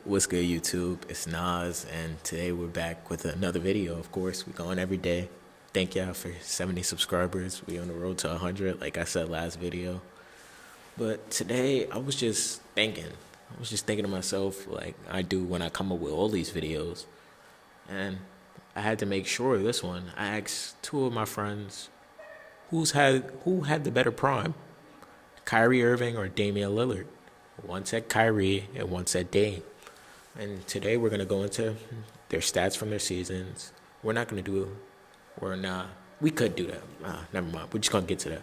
What's good, YouTube? It's Nas, and today we're back with another video. Of course, we're going every day. Thank y'all for 70 subscribers. We on the road to 100, like I said last video. But today, I was just thinking to myself, like I do when I come up with all these videos, and I had to make sure this one. I asked two of my friends, who had the better prime, Kyrie Irving or Damian Lillard. One said Kyrie and one said Dame. And today we're gonna go into their stats from their seasons. We're not gonna do, or nah, we could do that. Never mind. We're just gonna get to that.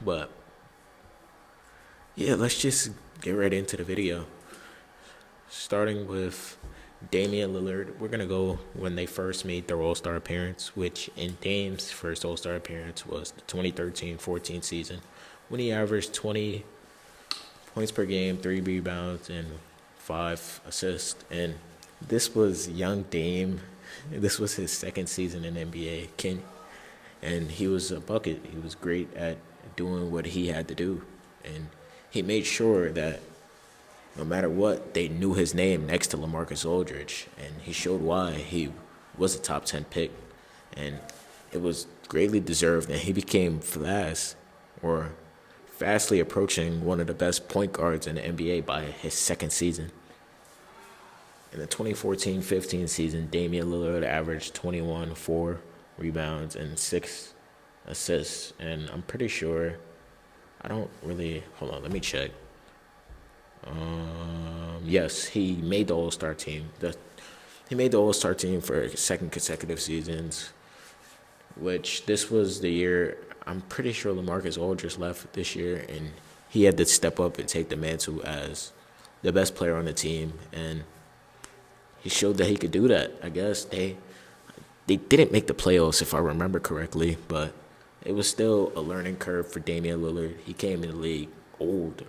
But yeah, let's just get right into the video. Starting with Damian Lillard, we're gonna go when they first made their All-Star appearance, which in Dame's first All-Star appearance was the 2013-14 season, when he averaged 20 points per game, 3 rebounds, and 5 assists. And this was young Dame. This was his second season in NBA. And he was a bucket. He was great at doing what he had to do. And he made sure that no matter what, they knew his name next to LaMarcus Aldridge. And he showed why he was a top 10 pick. And it was greatly deserved. And he became fastly approaching one of the best point guards in the NBA by his second season. In the 2014-15 season, Damian Lillard averaged 21, 4 rebounds, and 6 assists. And I'm pretty sure, hold on, let me check. Yes, he made the All-Star team. He made the All-Star team for second consecutive seasons, which this was the year, I'm pretty sure LaMarcus Aldridge left this year, and he had to step up and take the mantle as the best player on the team, and he showed that he could do that. I guess they didn't make the playoffs, if I remember correctly, but it was still a learning curve for Damian Lillard. He came in the league old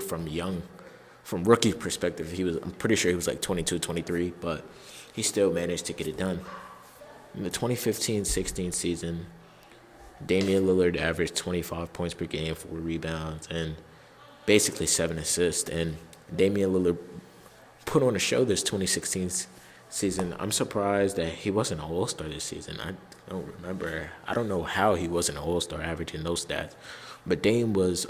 from rookie perspective. I'm pretty sure he was like 22, 23, but he still managed to get it done. In the 2015-16 season, Damian Lillard averaged 25 points per game, 4 rebounds, and basically 7 assists. And Damian Lillard put on a show this 2016 season. I'm surprised that he wasn't an All-Star this season. I don't remember. I don't know how he wasn't an All-Star averaging those stats. But Dame was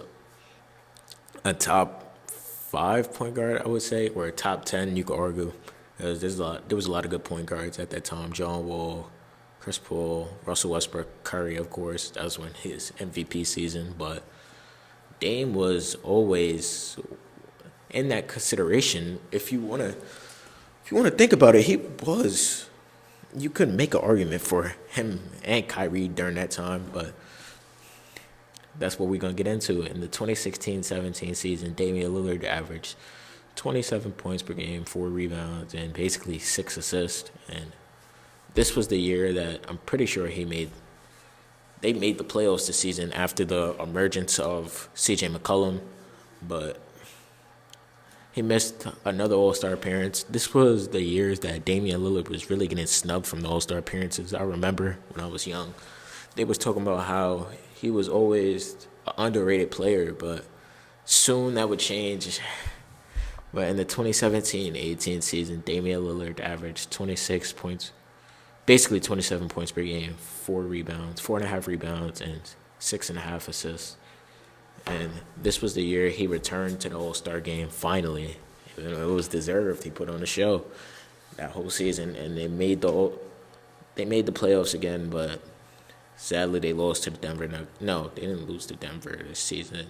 a top 5 point guard, I would say, or a top 10, you could argue. There was a lot of good point guards at that time. John Wall, Chris Paul, Russell Westbrook, Kyrie, of course. That was when his MVP season. But Dame was always in that consideration. If you wanna think about it, you couldn't make an argument for him and Kyrie during that time, but that's what we're gonna get into. In the 2016-17 season, Damian Lillard averaged 27 points per game, 4 rebounds, and basically 6 assists. And this was the year that I'm pretty sure they made the playoffs this season after the emergence of CJ McCollum, but he missed another All-Star appearance. This was the years that Damian Lillard was really getting snubbed from the All-Star appearances. I remember when I was young, they was talking about how he was always an underrated player, but soon that would change. But in the 2017-18 season, Damian Lillard averaged 26 points, basically 27 points per game, 4.5 rebounds, and 6.5 assists. And this was the year he returned to the All-Star game finally. It was deserved. He put on a show that whole season, and they made the playoffs again, but sadly they lost to the Denver Nuggets. No, they didn't lose to Denver this season.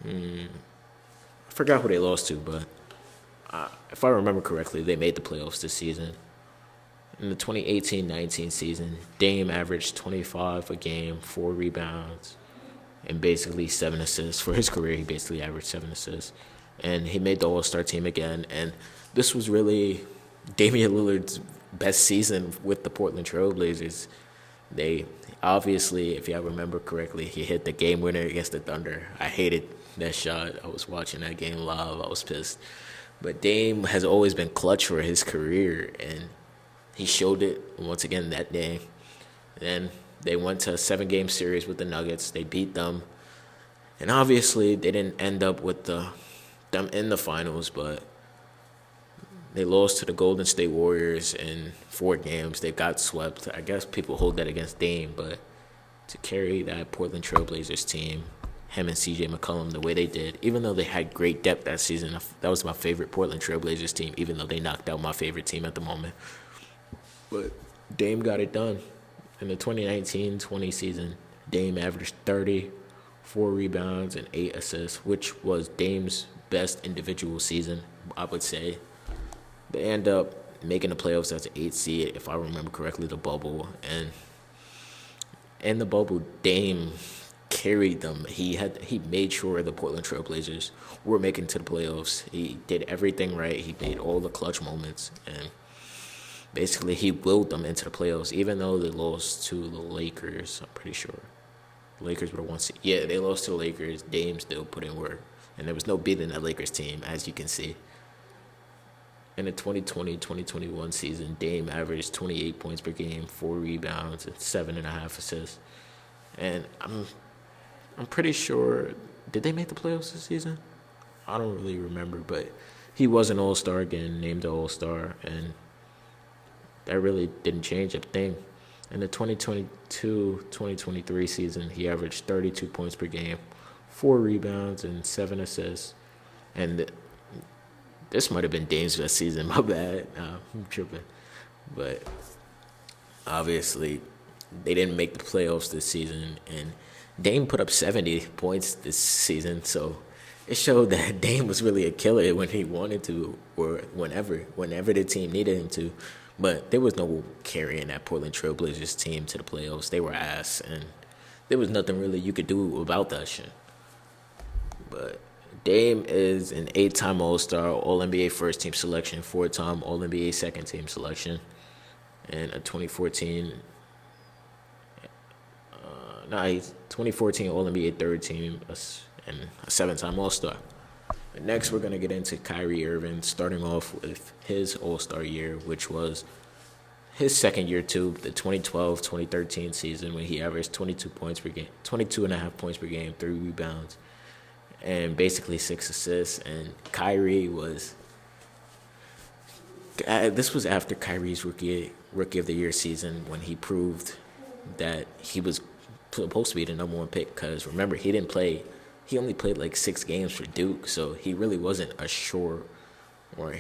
I forgot who they lost to, but if I remember correctly, they made the playoffs this season. In the 2018-19 season, Dame averaged 25 a game, 4 rebounds, and basically 7 assists. For his career, he basically averaged 7 assists. And he made the All-Star team again. And this was really Damian Lillard's best season with the Portland Trail Blazers. They obviously, if y'all remember correctly, he hit the game winner against the Thunder. I hated that shot. I was watching that game live. I was pissed. But Dame has always been clutch for his career, and he showed it once again that day. Then they went to a 7-game series with the Nuggets. They beat them. And obviously, they didn't end up with them in the finals, but They lost to the Golden State Warriors in 4 games. They got swept. I guess people hold that against Dame, but to carry that Portland Trailblazers team, him and CJ McCollum, the way they did, even though they had great depth that season, that was my favorite Portland Trailblazers team, even though they knocked out my favorite team at the moment. But Dame got it done. In the 2019-20 season, Dame averaged 30, 4 rebounds, and 8 assists, which was Dame's best individual season, I would say. They end up making the playoffs as an 8 seed, if I remember correctly, the bubble. And in the bubble, Dame carried them. He made sure the Portland Trailblazers were making to the playoffs. He did everything right. He made all the clutch moments, and basically he willed them into the playoffs. Even though they lost to the Lakers, I'm pretty sure the Lakers were the 1 seed. Yeah, they lost to the Lakers. Dame still put in work, and there was no beating that Lakers team, as you can see. In the 2020-2021 season, Dame averaged 28 points per game, 4 rebounds, and 7.5 assists. And I'm pretty sure, did they make the playoffs this season? I don't really remember, but he was an all-star again, named an all-star, and that really didn't change a thing. In the 2022-2023 season, he averaged 32 points per game, 4 rebounds, and 7 assists. And this might have been Dame's best season. My bad. I'm tripping. But obviously, they didn't make the playoffs this season. And Dame put up 70 points this season. So it showed that Dame was really a killer when he wanted to, or whenever the team needed him to. But there was no carrying that Portland Trailblazers team to the playoffs. They were ass. And there was nothing really you could do about that shit. But Dame is an 8-time All-Star, All-NBA first-team selection, 4-time All-NBA second-team selection, and a 2014 All-NBA third-team, and a 7-time All-Star. And next, we're going to get into Kyrie Irving, starting off with his All-Star year, which was his second year, too, the 2012-2013 season, when he averaged 22.5 points per game, 3 rebounds, and basically 6 assists. And Kyrie was this was after Kyrie's rookie of the year season, when he proved that he was supposed to be the number 1 pick. Because remember, he only played like 6 games for Duke, so he really wasn't a sure, or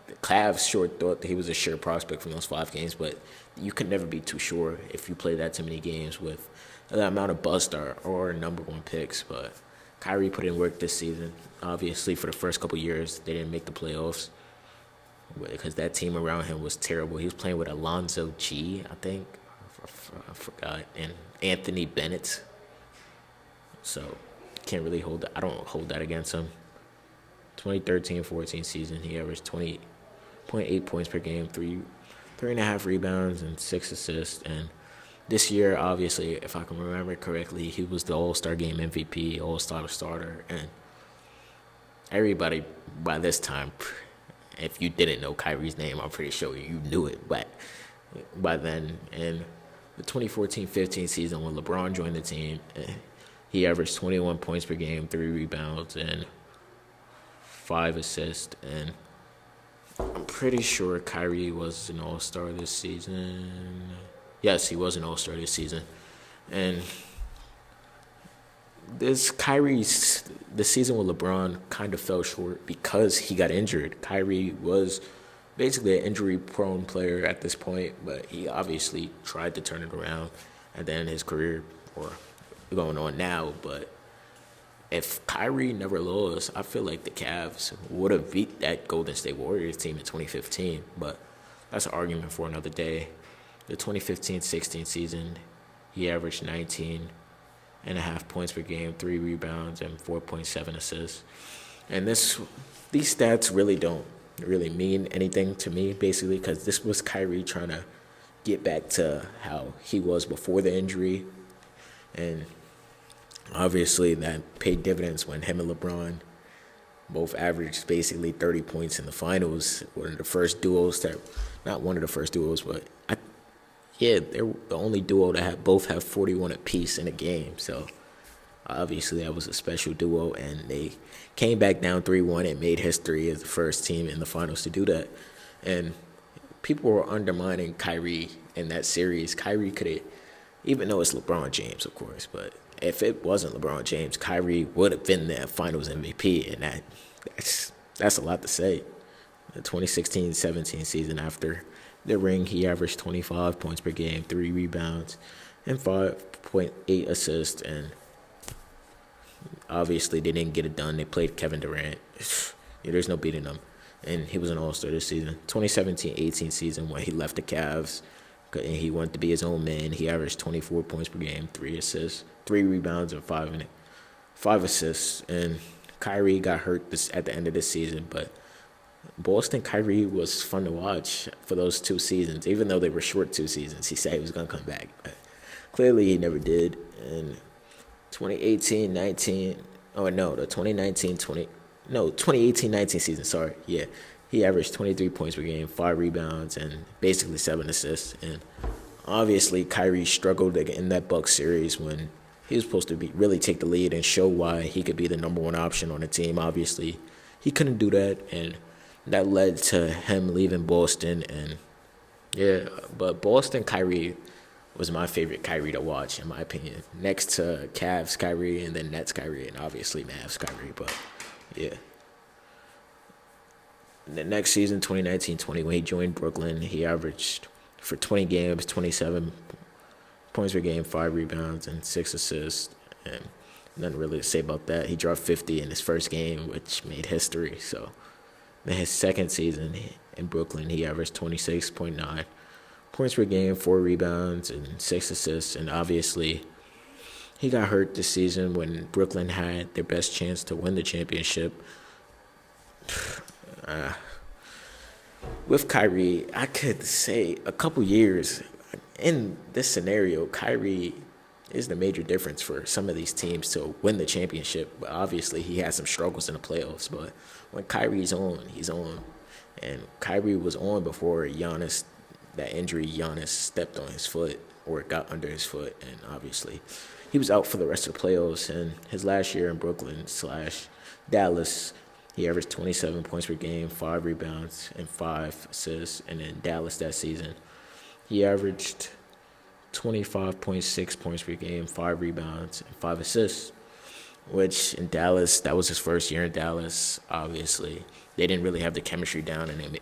the Cavs sure thought that he was a sure prospect from those 5 games. But you could never be too sure if you play that too many games with the amount of bust or number 1 picks. But Kyrie put in work this season. Obviously, for the first couple years, they didn't make the playoffs because that team around him was terrible. He was playing with Alonzo G, I think. I forgot. And Anthony Bennett. So, can't really hold that. I don't hold that against him. 2013-14 season, he averaged 20.8 points per game, 3.5 rebounds, and 6 assists. And this year, obviously, if I can remember correctly, he was the All-Star Game MVP, All-Star starter, and everybody by this time, if you didn't know Kyrie's name, I'm pretty sure you knew it. But by then, in the 2014-15 season, when LeBron joined the team, he averaged 21 points per game, 3 rebounds, and 5 assists. And I'm pretty sure Kyrie was an All-Star this season. Yes, he was an All-Star this season. And the season with LeBron kind of fell short because he got injured. Kyrie was basically an injury-prone player at this point, but he obviously tried to turn it around at the end of his career, or going on now. But if Kyrie never lost, I feel like the Cavs would have beat that Golden State Warriors team in 2015. But that's an argument for another day. The 2015-16 season, he averaged 19.5 points per game, 3 rebounds, and 4.7 assists. And these stats really don't mean anything to me, basically, because this was Kyrie trying to get back to how he was before the injury. And obviously that paid dividends when him and LeBron both averaged basically 30 points in the finals. One of the first duos not one of the first duos, but they're the only duo that both have 41 apiece in a game. So Obviously, that was a special duo, and they came back down 3-1 and made history as the first team in the finals to do that. And people were undermining Kyrie in that series. Kyrie could have, even though it's LeBron James, of course, but if it wasn't LeBron James, Kyrie would have been the Finals MVP, and that's a lot to say. The 2016-17 season, after the ring, he averaged 25 points per game, 3 rebounds, and 5.8 assists, and obviously they didn't get it done. They played Kevin Durant. Yeah, there's no beating them. And he was an all-star this season. 2017-18 season, when he left the Cavs and he wanted to be his own man, he averaged 24 points per game, 3 assists, 3 rebounds, and 5 assists. And Kyrie got hurt at the end of this season, but Boston Kyrie was fun to watch for those 2 seasons, even though they were short 2 seasons. He said he was going to come back, but clearly he never did. And 2018-19, oh no, the 2018-19 season, sorry, yeah. He averaged 23 points per game, 5 rebounds, and basically 7 assists. And obviously Kyrie struggled in that Bucks series when he was supposed to really take the lead and show why he could be the number 1 option on the team. Obviously, he couldn't do that, and that led to him leaving Boston. And yeah, but Boston Kyrie was my favorite Kyrie to watch, in my opinion. Next to Cavs Kyrie, and then Nets Kyrie, and obviously Mavs Kyrie. But yeah. The next season, 2019-20, when he joined Brooklyn, he averaged for 20 games, 27 points per game, 5 rebounds, and 6 assists. And nothing really to say about that. He dropped 50 in his first game, which made history. So in his second season in Brooklyn, he averaged 26.9 points per game, 4 rebounds, and 6 assists. And obviously, he got hurt this season when Brooklyn had their best chance to win the championship. With Kyrie, I could say a couple years in this scenario, Kyrie is the major difference for some of these teams to win the championship. But obviously, he had some struggles in the playoffs. But when Kyrie's on, he's on. And Kyrie was on before Giannis, that injury, Giannis stepped on his foot or got under his foot. And obviously, he was out for the rest of the playoffs. And his last year in Brooklyn/Dallas, he averaged 27 points per game, 5 rebounds, and 5 assists. And in Dallas that season, he averaged 25.6 points per game, 5 rebounds, and 5 assists, which in Dallas, that was his first year in Dallas. Obviously, they didn't really have the chemistry down, and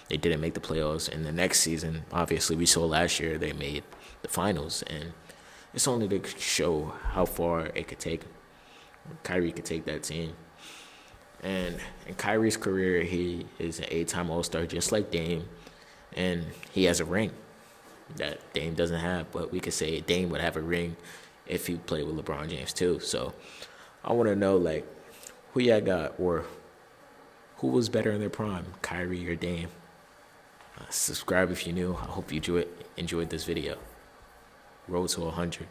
they didn't make the playoffs. And the next season, obviously, we saw last year they made the finals. And it's only to show how far it could take. Kyrie could take that team. And in Kyrie's career, he is an 8-time All-Star, just like Dame. And he has a ring that Dame doesn't have. But we could say Dame would have a ring if he played with LeBron James too. So I want to know, who y'all got, or who was better in their prime, Kyrie or Dame? Subscribe if you're new. I hope you enjoyed this video. Road to 100.